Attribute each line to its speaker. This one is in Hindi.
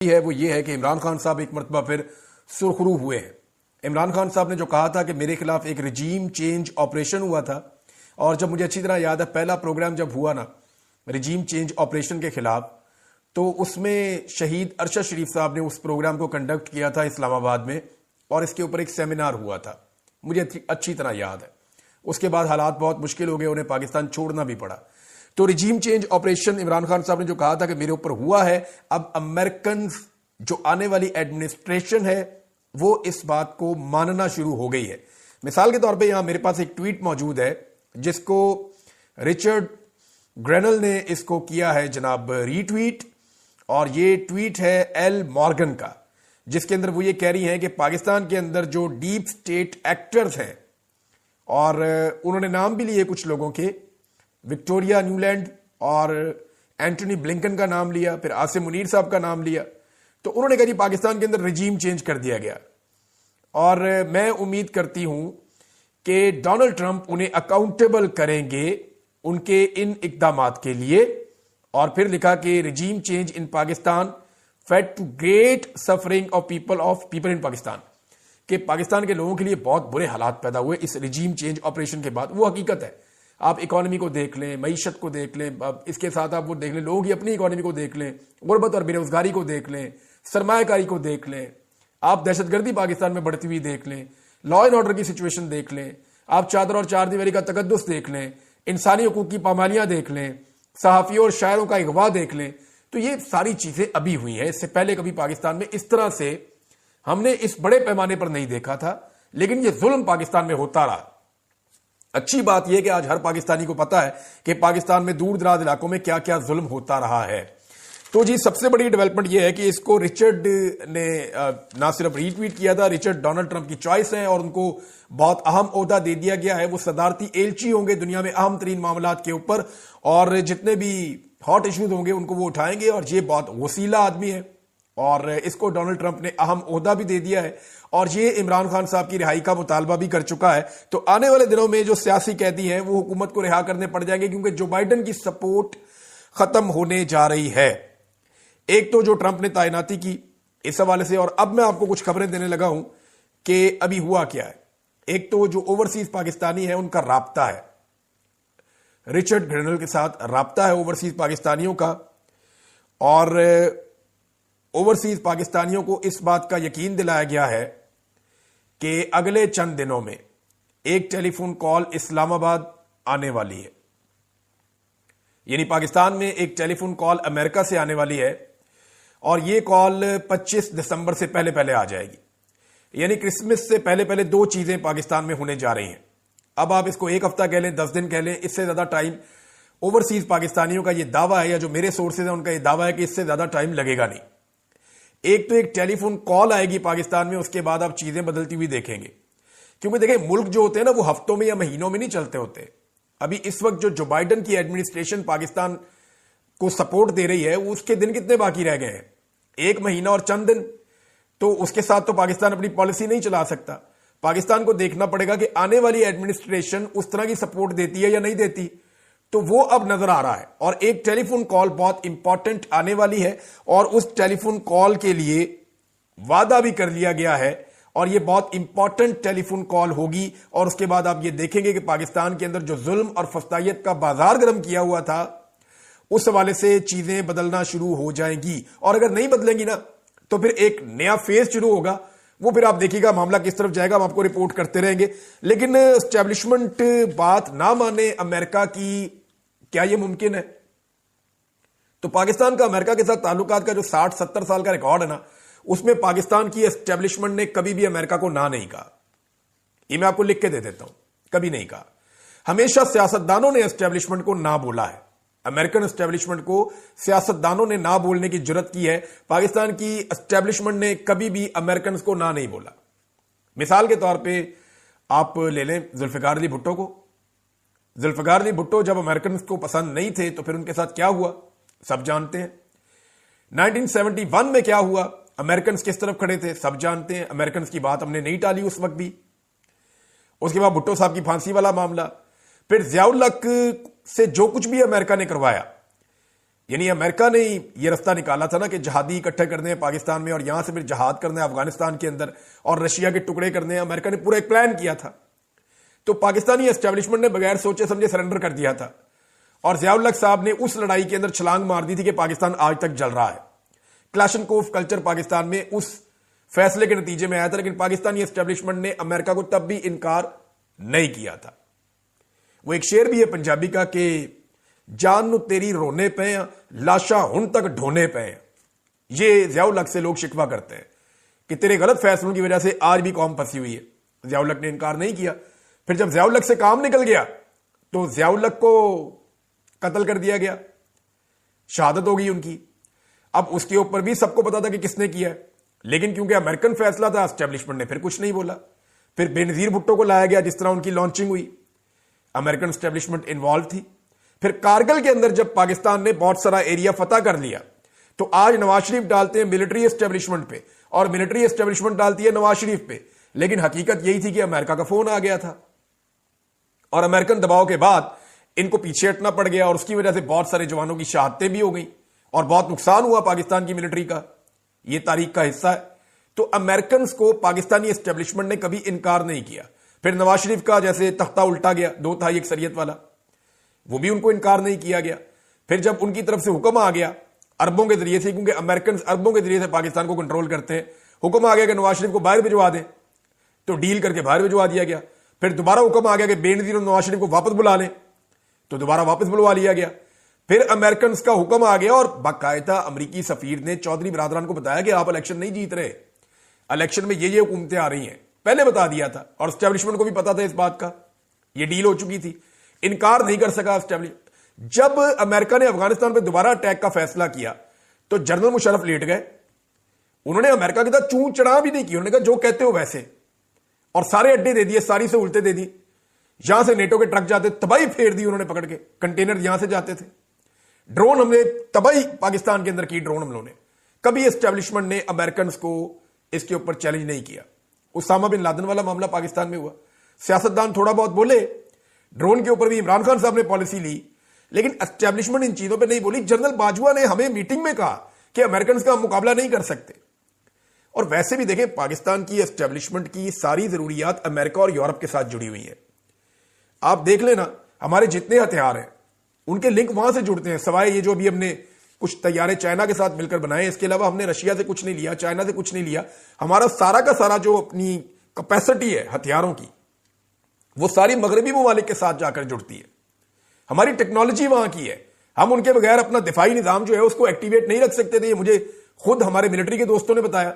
Speaker 1: है वो ये है कि इमरान खान साहब एक मरतबा फिर सुरखरू हुए हैं। इमरान खान साहब ने जो कहा था कि मेरे खिलाफ एक रिजीम चेंज ऑपरेशन हुआ था, और जब मुझे अच्छी तरह याद है पहला प्रोग्राम जब हुआ ना रिजीम चेंज ऑपरेशन के खिलाफ, तो उसमें शहीद अरशद शरीफ साहब ने उस प्रोग्राम को कंडक्ट किया था इस्लामाबाद में, और इसके ऊपर एक सेमिनार हुआ था, मुझे अच्छी तरह याद है। उसके बाद हालात बहुत मुश्किल हो गए, उन्हें पाकिस्तान छोड़ना भी पड़ा। तो regime change operation Imran Khan साहब ने जो कहा था कि मेरे ऊपर हुआ है, अब अमेरिकन जो आने वाली एडमिनिस्ट्रेशन है वो इस बात को मानना शुरू हो गई है। मिसाल के तौर पे यहां मेरे पास एक ट्वीट मौजूद है जिसको रिचर्ड ग्रेनल ने इसको किया है जनाब रीट्वीट, और ये ट्वीट है एल मॉर्गन का, जिसके अंदर वो ये कह रही हैं कि पाकिस्तान के अंदर जो डीप स्टेट एक्टर्स हैं, और उन्होंने नाम भी लिए कुछ लोगों के, विक्टोरिया न्यूलैंड और एंटनी ब्लिंकन का नाम लिया, फिर आसिम मुनीर साहब का नाम लिया। तो उन्होंने कहा जी पाकिस्तान के अंदर रिजीम चेंज कर दिया गया, और मैं उम्मीद करती हूं कि डोनाल्ड ट्रंप उन्हें अकाउंटेबल करेंगे उनके इन इकदामात के लिए। और फिर लिखा कि regime change in Pakistan fed to great suffering of people in Pakistan, कि पाकिस्तान के लोगों के लिए बहुत बुरे हालात पैदा हुए इस रिजीम चेंज ऑपरेशन के बाद। वो हकीकत है, आप इकोनॉमी को देख लें, मईशत को देख लें, इसके साथ आप वो देख लें, लोगों की अपनी इकोनॉमी को देख लें, गुर्बत और बेरोजगारी को देख लें, सरमायाकारी को देख लें, आप दहशतगर्दी पाकिस्तान में बढ़ती हुई देख लें, लॉ एंड ऑर्डर की सिचुएशन देख लें, आप चादर और चार दीवारी का तकद्दुस देख लें, इंसानी हकूक की पामालियां देख लें, सहाफियों और शायरों का अगवा देख लें। तो ये सारी चीजें अभी हुई हैं, इससे पहले कभी पाकिस्तान में इस तरह से हमने इस बड़े पैमाने पर नहीं देखा था, लेकिन ये जुल्म पाकिस्तान में होता रहा। अच्छी बात यह कि आज हर पाकिस्तानी को पता है कि पाकिस्तान में दूर दराज इलाकों में क्या क्या जुल्म होता रहा है। तो जी सबसे बड़ी डेवलपमेंट यह है कि इसको रिचर्ड ने ना सिर्फ रीट्वीट किया था, रिचर्ड डोनाल्ड ट्रंप की चॉइस है और उनको बहुत अहम ओहदा दे दिया गया है। वो सदारती एलची होंगे दुनिया में अहम तरीन मामलात के ऊपर, और जितने भी हॉट इश्यूज होंगे उनको वो उठाएंगे, और ये बहुत वसीला आदमी है, और इसको डोनाल्ड ट्रंप ने अहम ओहदा भी दे दिया है, और ये इमरान खान साहब की रिहाई का मुतालबा भी कर चुका है। तो आने वाले दिनों में जो सियासी कैदी हैं वो हुकूमत को रिहा करने पड़ जाएंगे, क्योंकि जो बाइडन की सपोर्ट खत्म होने जा रही है। एक तो जो ट्रंप ने तैनाती की इस हवाले से, और अब मैं आपको कुछ खबरें देने लगा हूं कि अभी हुआ क्या है। एक तो जो ओवरसीज पाकिस्तानी है उनका राब्ता है, रिचर्ड ग्रेनल के साथ राब्ता है ओवरसीज पाकिस्तानियों का, और ओवरसीज पाकिस्तानियों को इस बात का यकीन दिलाया गया है कि अगले चंद दिनों में एक टेलीफोन कॉल इस्लामाबाद आने वाली है, यानी पाकिस्तान में एक टेलीफोन कॉल अमेरिका से आने वाली है, और यह कॉल 25 दिसंबर से पहले पहले आ जाएगी। यानी क्रिसमस से पहले पहले दो चीजें पाकिस्तान में होने जा रही हैं। अब आप इसको एक हफ्ता कह लें, 10 दिन कह लें, इससे ज्यादा टाइम ओवरसीज पाकिस्तानियों का यह दावा है, या जो मेरे सोर्सेज हैं उनका यह दावा है कि इससे ज्यादा टाइम लगेगा नहीं। एक तो एक टेलीफोन कॉल आएगी पाकिस्तान में, उसके बाद आप चीजें बदलती हुई देखेंगे। क्योंकि देखिए मुल्क जो होते हैं ना वो हफ्तों में या महीनों में नहीं चलते होते। अभी इस वक्त जो बाइडन की एडमिनिस्ट्रेशन पाकिस्तान को सपोर्ट दे रही है, उसके दिन कितने बाकी रह गए हैं? 1 महीना और चंद दिन। तो उसके साथ तो पाकिस्तान अपनी पॉलिसी नहीं चला सकता। पाकिस्तान को देखना पड़ेगा कि आने वाली एडमिनिस्ट्रेशन उस तरह की सपोर्ट देती है या नहीं देती। तो वो अब नजर आ रहा है, और एक टेलीफोन कॉल बहुत इंपॉर्टेंट आने वाली है, और उस टेलीफोन कॉल के लिए वादा भी कर लिया गया है, और ये बहुत इंपॉर्टेंट टेलीफोन कॉल होगी। और उसके बाद आप ये देखेंगे कि पाकिस्तान के अंदर जो जुल्म और फस्तायत का बाजार गर्म किया हुआ था, उस हवाले से चीजें बदलना शुरू हो जाएंगी। और अगर नहीं बदलेंगी ना तो फिर एक नया फेज शुरू होगा। वो फिर आप देखिएगा मामला किस तरफ जाएगा, हम आपको रिपोर्ट करते रहेंगे। लेकिन एस्टेब्लिशमेंट बात ना माने अमेरिका की, क्या यह मुमकिन है? तो पाकिस्तान का अमेरिका के साथ ताल्लुकात का जो 60-70 साल का रिकॉर्ड है ना, उसमें पाकिस्तान की एस्टेब्लिशमेंट ने कभी भी अमेरिका को ना नहीं कहा। ये मैं आपको लिख के दे देता हूं, कभी नहीं कहा। हमेशा सियासतदानों ने एस्टेब्लिशमेंट को ना बोला है। अमेरिकन एस्टेब्लिशमेंट को सियासतदानों ने ना बोलने की जुर्रत की है। पाकिस्तान की एस्टेब्लिशमेंट ने कभी भी अमेरिकन को ना नहीं बोला। मिसाल के तौर पे आप ले लें जुल्फिकार अली भुट्टो को। जुल्फिकार अली भुट्टो जब अमेरिकन को पसंद नहीं थे तो फिर उनके साथ क्या हुआ सब जानते हैं। 1971 में क्या हुआ, अमेरिकन किस तरफ खड़े थे सब जानते हैं। अमेरिकन की बात हमने नहीं टाली उस वक्त भी। उसके बाद भुट्टो साहब की फांसी वाला मामला, फिर जियाउल हक से जो कुछ भी अमेरिका ने करवाया, यानी अमेरिका ने ही यह रास्ता निकाला था ना कि जहादी इकट्ठे करने हैं पाकिस्तान में और यहां से फिर जहाद करने हैं अफगानिस्तान के अंदर और रशिया के टुकड़े करने हैं। अमेरिका ने पूरा एक प्लान किया था। तो पाकिस्तानी एस्टेब्लिशमेंट ने बगैर सोचे समझे सरेंडर कर दिया था और ज़ियाउल हक साहब ने उस लड़ाई के अंदर छलांग मार दी थी कि पाकिस्तान आज तक जल रहा है। क्लाशनकोफ कल्चर पाकिस्तान में उस फैसले के नतीजे में आया था, लेकिन पाकिस्तानी एस्टेब्लिशमेंट ने अमेरिका को तब भी इनकार नहीं किया था। वो एक शेर भी है पंजाबी का कि जान नु तेरी रोने पे लाशा हुन तक ढोने पे। ये ज़ियाउल हक से लोग शिकवा करते हैं कि तेरे गलत फैसलों की वजह से आज भी कौम फंसी हुई है। ज़ियाउल हक ने इनकार नहीं किया। फिर जब ज़ियाउल हक से काम निकल गया तो ज़ियाउल हक को कत्ल कर दिया गया, शहादत हो गई उनकी। अब उसके ऊपर भी सबको पता था कि किसने किया है, लेकिन क्योंकि अमेरिकन फैसला था एस्टेब्लिशमेंट ने फिर कुछ नहीं बोला। फिर बेनजीर भुट्टो को लाया गया, जिस तरह उनकी लॉन्चिंग हुई अमेरिकन एस्टेब्लिशमेंट इन्वॉल्व थी। फिर कारगिल के अंदर जब पाकिस्तान ने बहुत सारा एरिया फतह कर लिया तो आज नवाज शरीफ डालते हैं मिलिट्री एस्टेब्लिशमेंट पे और मिलिट्री एस्टेब्लिशमेंट डालती है नवाज शरीफ पे, लेकिन हकीकत यही थी कि अमेरिका का फोन आ गया था और अमेरिकन दबाव के बाद इनको पीछे हटना पड़ गया और उसकी वजह से बहुत सारे जवानों की शहादतें भी हो गई और बहुत नुकसान हुआ पाकिस्तान की मिलिट्री का। यह तारीख का हिस्सा है। तो अमेरिकन को पाकिस्तानी एस्टेब्लिशमेंट ने कभी इनकार नहीं किया। फिर नवाज शरीफ का जैसे तख्ता उल्टा गया 2 तिहाई अक्सरियत वाला, वो भी उनको इनकार नहीं किया गया। फिर जब उनकी तरफ से हुक्म आ गया अरबों के जरिए से, क्योंकि अमेरिकन अरबों के जरिए से पाकिस्तान को कंट्रोल करते हैं, हुक्म आ गया कि नवाज शरीफ को बाहर भिजवा दें, तो डील करके बाहर भिजवा दिया गया। फिर दोबारा हुक्म आ गया कि बेनजीर और नवाज शरीफ को वापस बुला लें, तो दोबारा वापस बुलवा लिया गया। फिर अमेरिकन का हुक्म आ गया और बाकायदा अमरीकी सफीर ने चौधरी बरादरान को बताया कि आप इलेक्शन नहीं जीत रहे, इलेक्शन में ये हुकूमतें आ रही हैं, पहले बता दिया था और एस्टेब्लिशमेंट को भी पता था इस बात का, ये डील हो चुकी थी। इनकार नहीं कर सका एस्टेब्लिशमेंट। जब अमेरिका ने अफगानिस्तान पर दोबारा अटैक का फैसला किया तो जनरल मुशर्रफ लेट गए। उन्होंने अमेरिका के साथ चूं चढ़ा भी नहीं की, उन्होंने कहा जो कहते हो वैसे, और सारे अड्डे दे दिए, सारी सहूलतें दे दी। यहां से नेटो के ट्रक जाते, तबाही फेर दी उन्होंने पकड़ के, कंटेनर यहां से जाते थे। ड्रोन हमले, तबाही पाकिस्तान के अंदर की ड्रोन हमलों ने। कभी एस्टेब्लिशमेंट ने अमेरिकन को इसके ऊपर चैलेंज नहीं किया। उसामा बिन लादेन वाला मामला पाकिस्तान में हुआ, सियासतदान थोड़ा बहुत बोले, ड्रोन के ऊपर भी इमरान खान साहब ने पॉलिसी ली, लेकिन एस्टेब्लिशमेंट इन चीजों पे नहीं बोली। जनरल बाजवा ने हमें मीटिंग में कहा कि अमेरिकन का मुकाबला नहीं कर सकते। और वैसे भी देखें, पाकिस्तान की एस्टेब्लिशमेंट की सारी जरूरियात अमेरिका और यूरोप के साथ जुड़ी हुई है। आप देख लेना, हमारे जितने हथियार हैं उनके लिंक वहां से जुड़ते हैं, सिवाय ये जो अभी हमने कुछ तैयारे चाइना के साथ मिलकर बनाए, इसके अलावा हमने रशिया से कुछ नहीं लिया, चाइना से कुछ नहीं लिया। हमारा सारा का सारा जो अपनी कैपेसिटी है हथियारों की, वो सारी मगरबी ममालिक के साथ जाकर जुड़ती है। हमारी टेक्नोलॉजी वहां की है, हम उनके बगैर अपना दिफाई निजाम जो है उसको एक्टिवेट नहीं रख सकते थे। ये मुझे खुद हमारे मिलिट्री के दोस्तों ने बताया